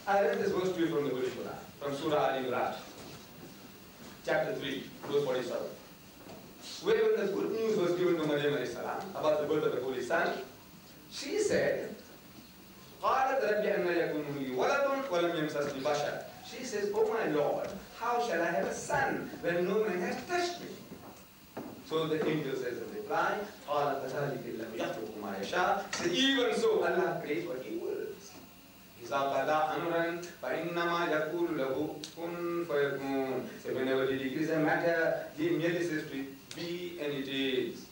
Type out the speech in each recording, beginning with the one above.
I read this verse to you from the Holy Quran, from Surah Al-Imran, chapter 3, verse 47. Where when the good news was given to Maryam alayhi salam about the birth of the Holy Son, she said, قالت رب أن يكون لي ولد ولم يمسسني بشر. She says, oh my Lord, how shall I have a son when no man has touched me? So the angel says in reply, قال كذلك الله يخلق ما يشاء. So even so, Allah creates what He wills. إذا قضى أمرا فإنما يقول له كن فيكون. So whenever He decrees a matter, He merely says to it, be, and it is.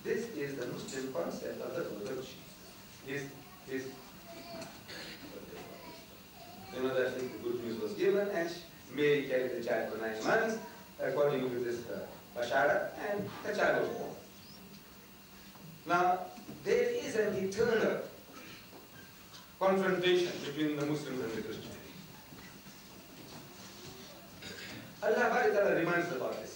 This is the Muslim concept of the birth of Jesus. You know that the good news was given, and Mary carried the child for 9 months, according to this Bashara, and the child was born. Now, there is an eternal confrontation between the Muslims and the Christians. Allah reminds about this.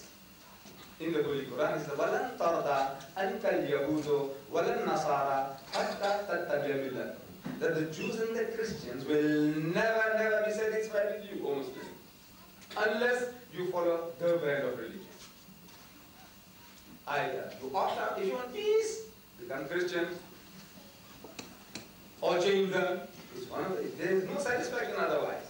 In the Holy Quran, it says, وَلَنْ تَرْضَى أَنْكَ الْيَهُودُ وَلَنْ نَصَارَى حَتَّى تَتَّبِعَ مِلَّتَهُمْ. That the Jews and the Christians will never be satisfied with you, O Muslim, unless you follow their brand of religion. Either you opt out, if you want peace, become Christian, or change them. It's one of the, there is no satisfaction otherwise.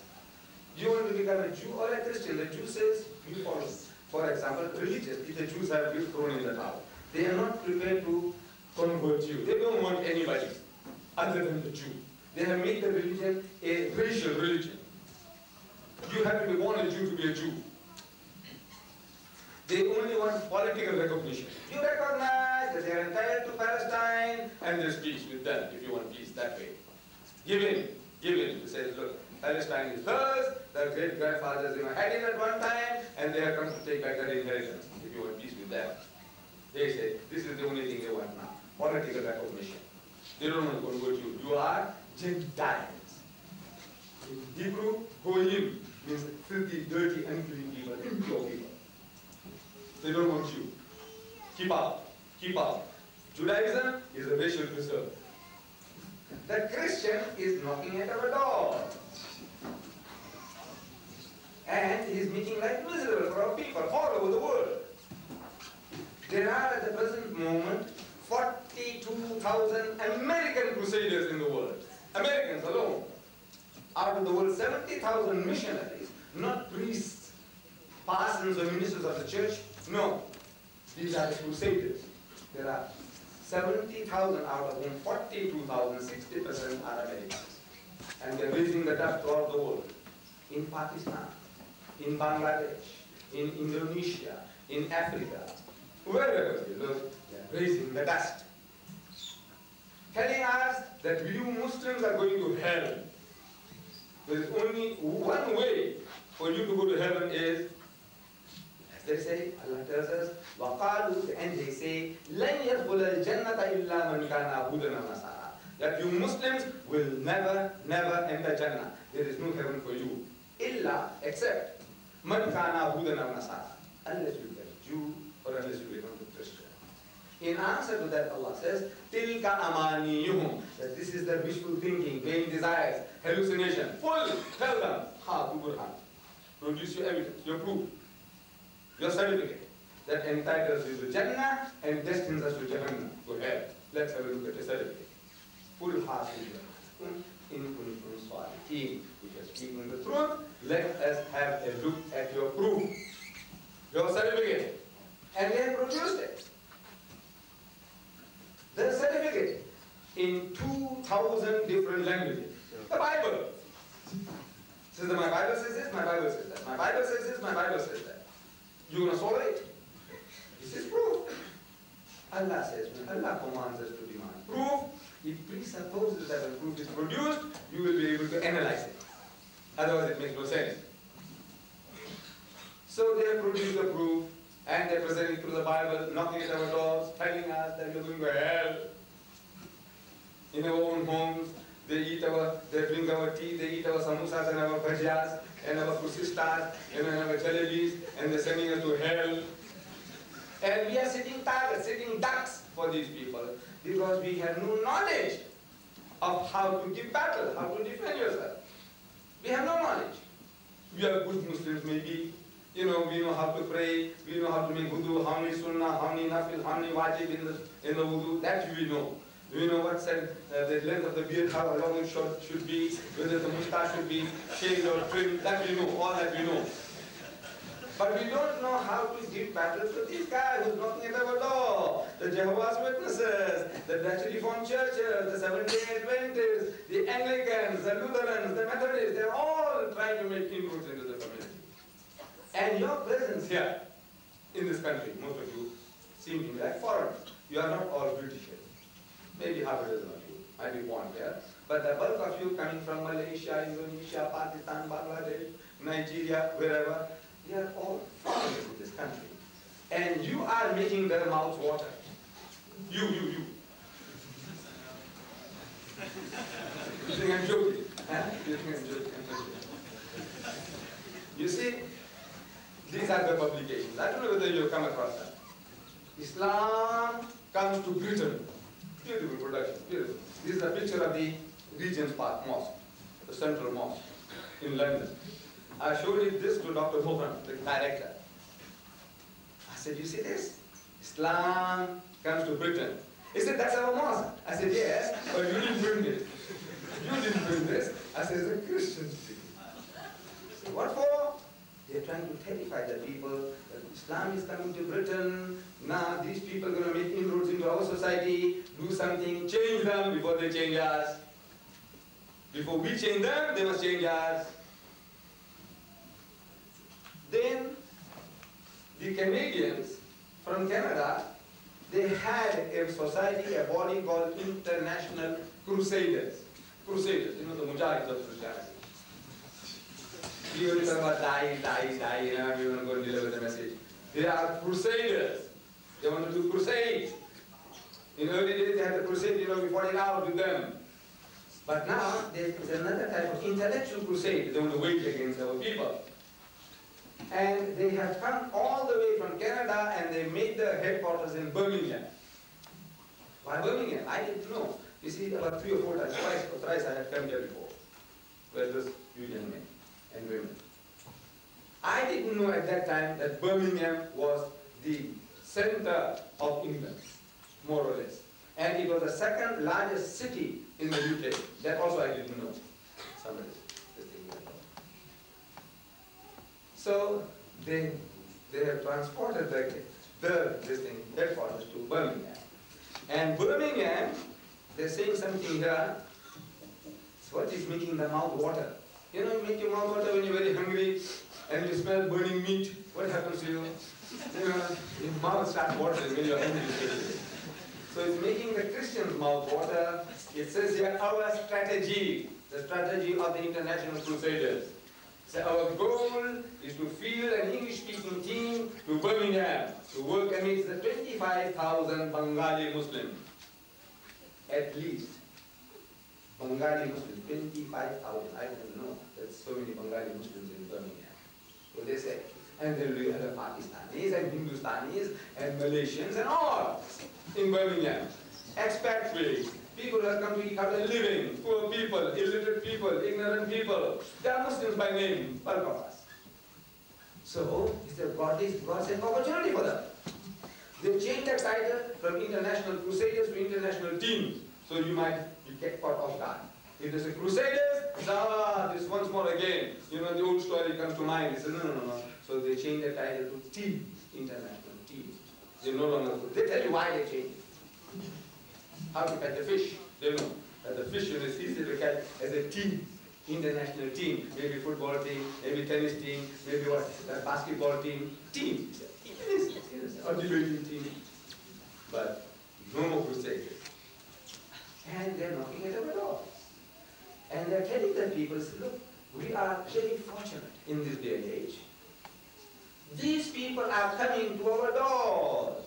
You want to become a Jew or a Christian, the Jew says you follow. For example, religious, if the Jews have been thrown in the tower, they are not prepared to convert you. They don't want anybody other than the Jew. They have made the religion a racial religion. You have to be born a Jew to be a Jew. They only want political recognition. You recognize that they are entitled to Palestine, and there's peace with them if you want peace that way. Give in. You say, look, Palestine is theirs, their great-grandfathers had it at one time, and they have come to take back their inheritance if you want peace with them. They say, this is the only thing they want now, political recognition. They don't want to convert you. You are Gentiles. In Hebrew, goyim means filthy, dirty, unclean people, impure people. They don't want you. Keep out. Judaism is a racial preserve. The Christian is knocking at our door. And he is making life miserable for our people all over the world. There are at the present moment 42,000 American crusaders in the world. Americans alone. Out of the world, 70,000 missionaries, not priests, parsons or ministers of the church. No. These are the crusaders. There are 70,000 out of whom 42,000, 60% are Americans. And they are raising the dust throughout the world. In Pakistan, in Bangladesh, in Indonesia, in Africa, wherever you look, they are raising the dust. Telling us that you Muslims are going to hell. There is only one way for you to go to heaven is, as they say, Allah tells us, وَقَالُوا, and they say, لَنْ يَدْخُلَ الْجَنَّةَ إِلَّا مَنْ كَانَ هُودًا وَنَصَارَى. That you Muslims will never enter Jannah. There is no heaven for you. Illa, except, مَنْ كَانَ هُودًا وَنَصَارَى. Unless you become a Jew or unless you become a Christian. In answer to that, Allah says, تِلْكَ أَمَانِيُّهُمْ. That this is their wishful thinking, vain desires, hallucination. Full, tell them, ha, Burhan. Produce your evidence, your proof, your certificate that entitles you to Jannah and destines us to Jahannam, to hell. Let's have a look at the certificate. Full hasilah in kuntum salihin. If you are speaking the truth, let us have a look at your proof, your certificate. And we have produced it. The certificate in 2,000 different languages. The Bible. Says that my Bible says this, my Bible says that. My Bible says this, my Bible says that. You going to swallow it? This is proof. Allah says, when Allah commands us to demand proof, it presupposes that when proof is produced, you will be able to analyze it. Otherwise it makes no sense. So they have produced the proof, and they're presenting through the Bible, knocking at our doors, telling us that we're going to hell. In our own homes, they drink our tea, they eat our samosas and our bhajiyas, and our kusistas, and our jalebis, and they're sending us to hell. And we are sitting targets, sitting ducks for these people, because we have no knowledge of how to give battle, how to defend yourself. We have no knowledge. We are good Muslims maybe. You know, we know how to pray, we know how to make wudu, how many sunnah, how many nafil, how many wajib in the wudu, that we know. We know what said, the length of the beard, how long it should be, whether the moustache should be shaved or trimmed, that we know, all that we know. But we don't know how to give battle to these guys who's knocking at our door. The Jehovah's Witnesses, the Dutch Reformed churches, the Seventh-day Adventists, the Anglicans, the Lutherans, the Methodists, they're all trying to make inroads into the community. And your presence here in this country, most of you seem to be like foreigners. You are not all Britishers. Maybe half a dozen of you might be born here. But the bulk of you coming from Malaysia, Indonesia, Pakistan, Bangladesh, Nigeria, wherever, they are all foreigners in this country. And you are making their mouths water. You. You think I'm joking? Huh? You think I'm joking? You see, these are the publications. I don't know whether you've come across them. Islam comes to Britain. Beautiful production, beautiful. This is a picture of the Regent's Park Mosque, the Central Mosque in London. I showed this to Dr. Mohan, the director. I said, you see this? Islam comes to Britain. He said, that's our mosque. I said, yes, but you didn't bring it. You didn't bring this. I said, the Christians did. So what for? They're trying to terrify the people that Islam is coming to Britain. Now these people are going to make inroads into our society, do something, change them before they change us. Before we change them, they must change us. Then the Canadians from Canada, they had a society, a body called International Crusaders. Crusaders, you know, the Mujahids of Christianity. We only talk about die, you know, we want to go and deliver the message. They are crusaders. They want to do crusades. In early days they had the crusade, you know, we fought it out with them. But now there's another type of intellectual crusade. They want to wage against our people. And they have come all the way from Canada and they made their headquarters in Birmingham. Why Birmingham? I didn't know. You see, about 3 or 4 times, twice or thrice I had come here before. Where those few young men and women. I didn't know at that time that Birmingham was the center of England, more or less. And it was the second largest city in the UK. That also I didn't know. Somebody is thinking about. So they have transported the headquarters to Birmingham. And Birmingham, they're saying something here. What is making the mouth water? You know, you make your mouth water when you're very hungry and you smell burning meat. What happens to you? You know, your mouth starts watering when you're hungry. So it's making the Christian's mouth water. It says here, our strategy, the strategy of the International Crusaders. So our goal is to field an English-speaking team to Birmingham to work amidst the 25,000 Bengali Muslims. At least. Bengali Muslims, 25,000. I don't know. There's so many Bengali Muslims in Birmingham. So they say. And there will be other Pakistanis and Hindustanis and Malaysians and all in Birmingham. Expatriates, people who have come to eke out a living, poor people, illiterate people, ignorant people. They are Muslims by name, bulk of us. So, it's a God-sent opportunity for them. They changed the title from International Crusaders to International Teams. So you might get caught off guard. If there's a Crusaders, this once more again. You know, the old story comes to mind. They say, no. So they changed the title to Team, International Team. They no longer, they tell you why they changed it. How to catch a fish. They know that the fish is easy to catch as a team, international team. Maybe football team, maybe tennis team, maybe what, basketball team. Team. Or debating team. But no more Crusaders. And they're knocking at our door. And they're telling the people, look, we are very fortunate in this day and age. These people are coming to our doors.